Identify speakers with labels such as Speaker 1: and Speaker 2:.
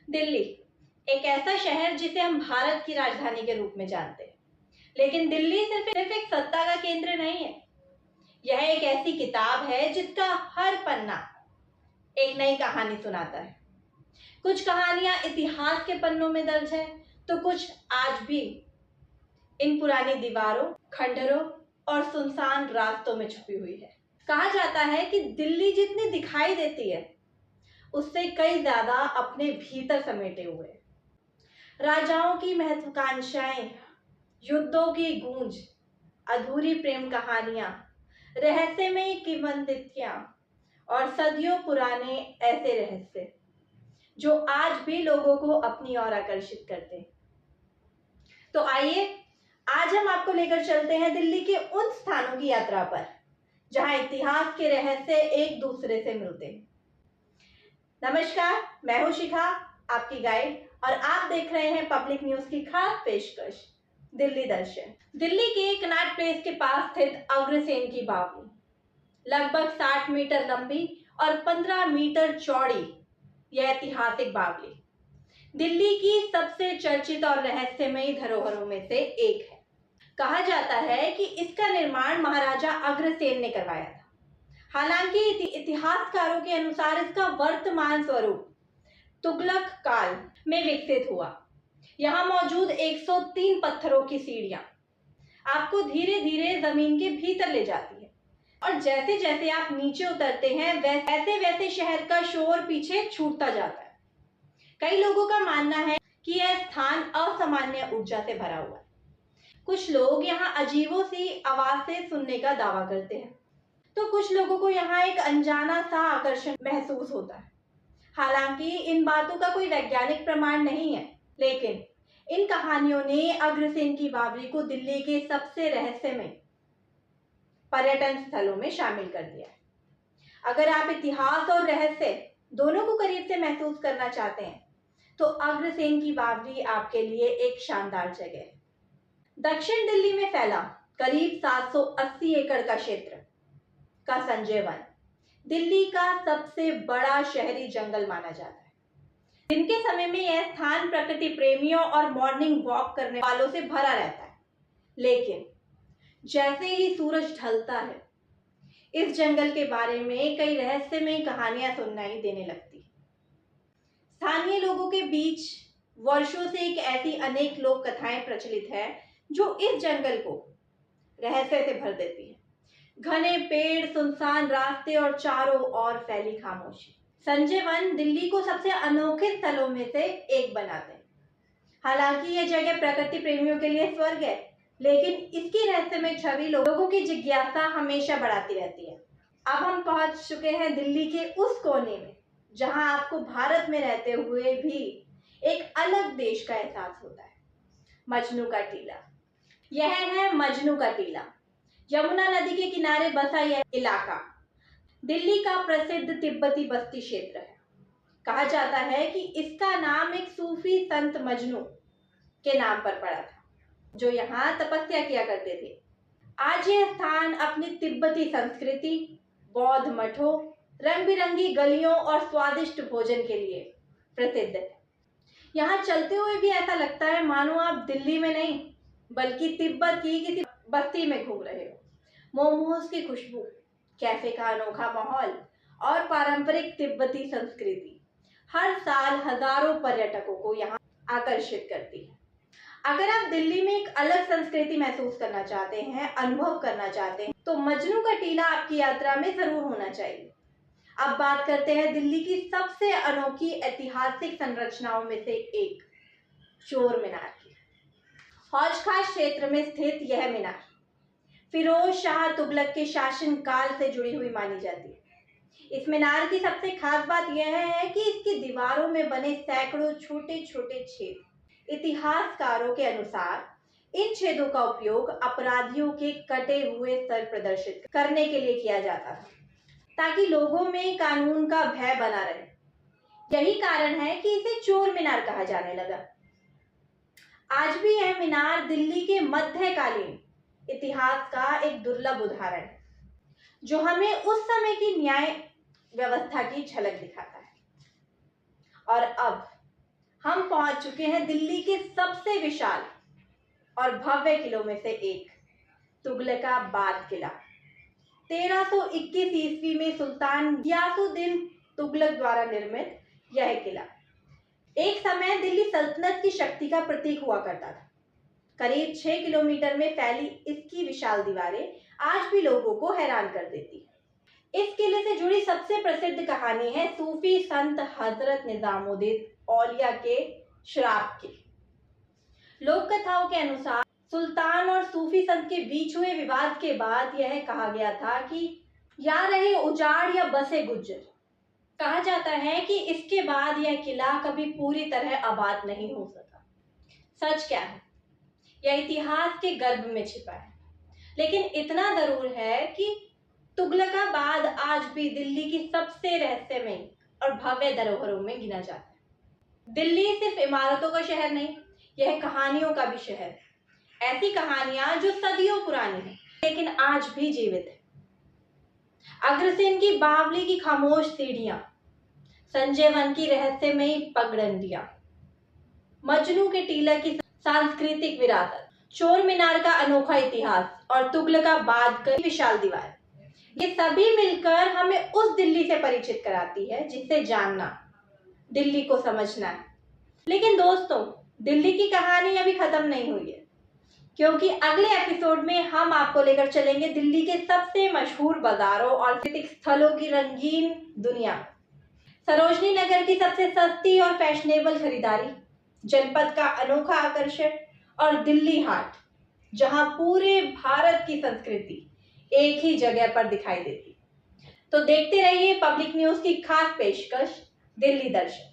Speaker 1: दिल्ली एक ऐसा शहर जिसे हम भारत की राजधानी के रूप में जानते हैं, लेकिन दिल्ली सिर्फ एक सत्ता का केंद्र नहीं है। यह एक ऐसी किताब है जिसका हर पन्ना एक नई कहानी सुनाता है। कुछ कहानियां इतिहास के पन्नों में दर्ज है, तो कुछ आज भी इन पुरानी दीवारों, खंडरों और सुनसान रास्तों में छुपी हुई है। कहा जाता है कि दिल्ली जितनी दिखाई देती है, उससे कई ज्यादा अपने भीतर समेटे हुए। राजाओं की महत्वाकांक्षाएं, युद्धों की गूंज, अधूरी प्रेम कहानियां, रहस्यमय किंवदंतियां और सदियों पुराने ऐसे रहस्य जो आज भी लोगों को अपनी ओर आकर्षित करते हैं। तो आइए आज हम आपको लेकर चलते हैं दिल्ली के उन स्थानों की यात्रा पर जहां इतिहास के रहस्य एक दूसरे से मिलते हैं। नमस्कार, मैं हूं शिखा, आपकी गाइड, और आप देख रहे हैं पब्लिक न्यूज की खास पेशकश दिल्ली दर्शन। दिल्ली के कनॉट प्लेस के पास स्थित अग्रसेन की बावड़ी लगभग 60 मीटर लंबी और 15 मीटर चौड़ी यह ऐतिहासिक बावड़ी दिल्ली की सबसे चर्चित और रहस्यमयी धरोहरों में से एक है। कहा जाता है कि इसका निर्माण महाराजा अग्रसेन ने करवाया था। हालांकि इतिहासकारों के अनुसार इसका वर्तमान स्वरूप तुगलक काल में विकसित हुआ। यहाँ मौजूद 103 पत्थरों की सीढ़ियां आपको धीरे धीरे जमीन के भीतर ले जाती है, और जैसे जैसे आप नीचे उतरते हैं वैसे वैसे शहर का शोर पीछे छूटता जाता है। कई लोगों का मानना है कि यह स्थान असामान्य ऊर्जा से भरा हुआ है। कुछ लोग यहाँ अजीबों सी आवाजें सुनने का दावा करते हैं, तो कुछ लोगों को यहाँ एक अनजाना सा आकर्षण महसूस होता है। हालांकि इन बातों का कोई वैज्ञानिक प्रमाण नहीं है, लेकिन इन कहानियों ने अग्रसेन की बावड़ी को दिल्ली के सबसे रहस्यमय पर्यटन स्थलों में शामिल कर दिया है। अगर आप इतिहास और रहस्य दोनों को करीब से महसूस करना चाहते हैं, तो अग्रसेन की बावड़ी आपके लिए एक शानदार जगह है। दक्षिण दिल्ली में फैला करीब 780 एकड़ का क्षेत्र का संजय वन दिल्ली का सबसे बड़ा शहरी जंगल माना जाता है। दिन के समय में यह स्थान प्रकृति प्रेमियों और मॉर्निंग वॉक करने वालों से भरा रहता है, लेकिन जैसे ही सूरज ढलता है, इस जंगल के बारे में कई रहस्यमय कहानियां सुनाई देने लगती है। स्थानीय लोगों के बीच वर्षों से एक ऐसी अनेक लोक कथाएं प्रचलित है जो इस जंगल को रहस्य से भर देती है। घने पेड़, सुनसान रास्ते और चारों ओर फैली खामोशी संजय वन दिल्ली को सबसे अनोखे स्थलों में से एक बनाते हैं। हालांकि यह जगह प्रकृति प्रेमियों के लिए स्वर्ग है, लेकिन इसकी रहस्यमय छवि लोगों की जिज्ञासा हमेशा बढ़ाती रहती है। अब हम पहुंच चुके हैं दिल्ली के उस कोने में जहां आपको भारत में रहते हुए भी एक अलग देश का एहसास होता है। मजनू का टीला। यह है मजनू का टीला। यमुना नदी के किनारे बसा यह इलाका दिल्ली का प्रसिद्ध तिब्बती बस्ती क्षेत्र है। कहा जाता है कि इसका नाम एक सूफी संत मजनू के नाम पर पड़ा था, जो यहाँ तपस्या किया करते थे। आज यह स्थान अपनी तिब्बती संस्कृति, बौद्ध मठों, रंग बिरंगी गलियों और स्वादिष्ट भोजन के लिए प्रसिद्ध है। यहाँ चलते हुए भी ऐसा लगता है मानो आप दिल्ली में नहीं बल्कि तिब्बत की किसी बस्ती में घूम रहे हो। मोमोज की खुशबू, कैफे का अनोखा माहौल और पारंपरिक तिब्बती संस्कृति हर साल हजारों पर्यटकों को यहाँ आकर्षित करती है। अगर आप दिल्ली में एक अलग संस्कृति महसूस करना चाहते हैं, अनुभव करना चाहते हैं, तो मजनू का टीला आपकी यात्रा में जरूर होना चाहिए। अब बात करते हैं दिल्ली की सबसे अनोखी ऐतिहासिक संरचनाओं में से एक, चोर मीनार की। हौज खास क्षेत्र में स्थित यह मीनार फिरोज शाह तुगलक के शासन काल से जुड़ी हुई मानी जाती है। इस मीनार की सबसे खास बात यह है कि इसकी दीवारों में बने सैकड़ों छोटे छोटे छेद। इतिहासकारों के अनुसार इन छेदों का उपयोग अपराधियों के कटे हुए सर प्रदर्शित करने के लिए किया जाता था, ताकि लोगों में कानून का भय बना रहे। यही कारण है कि इसे चोर मीनार कहा जाने लगा। आज भी यह मीनार दिल्ली के मध्यकालीन इतिहास का एक दुर्लभ उदाहरण है, जो हमें उस समय की न्याय व्यवस्था की झलक दिखाता है। और अब हम पहुंच चुके हैं दिल्ली के सबसे विशाल और भव्य किलों में से एक, तुगलकाबाद किला। 1321 ईस्वी में सुल्तान गियासुद्दीन तुगलक द्वारा निर्मित यह किला एक समय दिल्ली सल्तनत की शक्ति का प्रतीक हुआ करता था। करीब 6 किलोमीटर में फैली इसकी विशाल दीवारें आज भी लोगों को हैरान कर देती। इस किले से जुड़ी सबसे प्रसिद्ध कहानी है सूफी संत हजरत निजामुद्दीन औलिया के श्राप की। लोक कथाओं के अनुसार सुल्तान और सूफी संत के बीच हुए विवाद के बाद यह कहा गया था कि या रहे उजाड़ या बसे गुज्जर। कहा जाता है कि इसके बाद यह किला कभी पूरी तरह आबाद नहीं हो सका। सच क्या है? यह इतिहास के गर्भ में छिपा है, लेकिन इतना जरूर है कि तुगलकाबाद आज भी दिल्ली की सबसे रहस्यमयी और भव्य धरोहरों में गिना जाता है। दिल्ली सिर्फ इमारतों का शहर नहीं, यह कहानियों का भी शहर है। ऐसी कहानियां जो सदियों पुरानी हैं, लेकिन आज भी जीवित है। अग्रसेन की बावली की खामोश सीढ़ियां, संजय वन की रहस्यमयी पगडंडियां, मजनू के टीला की सांस्कृतिक विरासत, चोर मीनार का अनोखा इतिहास और तुगलकाबाद की विशाल दीवार, ये सभी मिलकर हमें उस दिल्ली से परिचित कराती है जिसे जानना, दिल्ली को समझना है। लेकिन दोस्तों, दिल्ली की कहानी अभी खत्म नहीं हुई है, क्योंकि अगले एपिसोड में हम आपको लेकर चलेंगे दिल्ली के सबसे मशहूर बाजारों और सांस्कृतिक स्थलों की रंगीन दुनिया। सरोजनी नगर की सबसे सस्ती और फैशनेबल खरीदारी, जनपद का अनोखा आकर्षण और दिल्ली हाट, जहां पूरे भारत की संस्कृति एक ही जगह पर दिखाई देती। तो देखते रहिए पब्लिक न्यूज की खास पेशकश, दिल्ली दर्शन।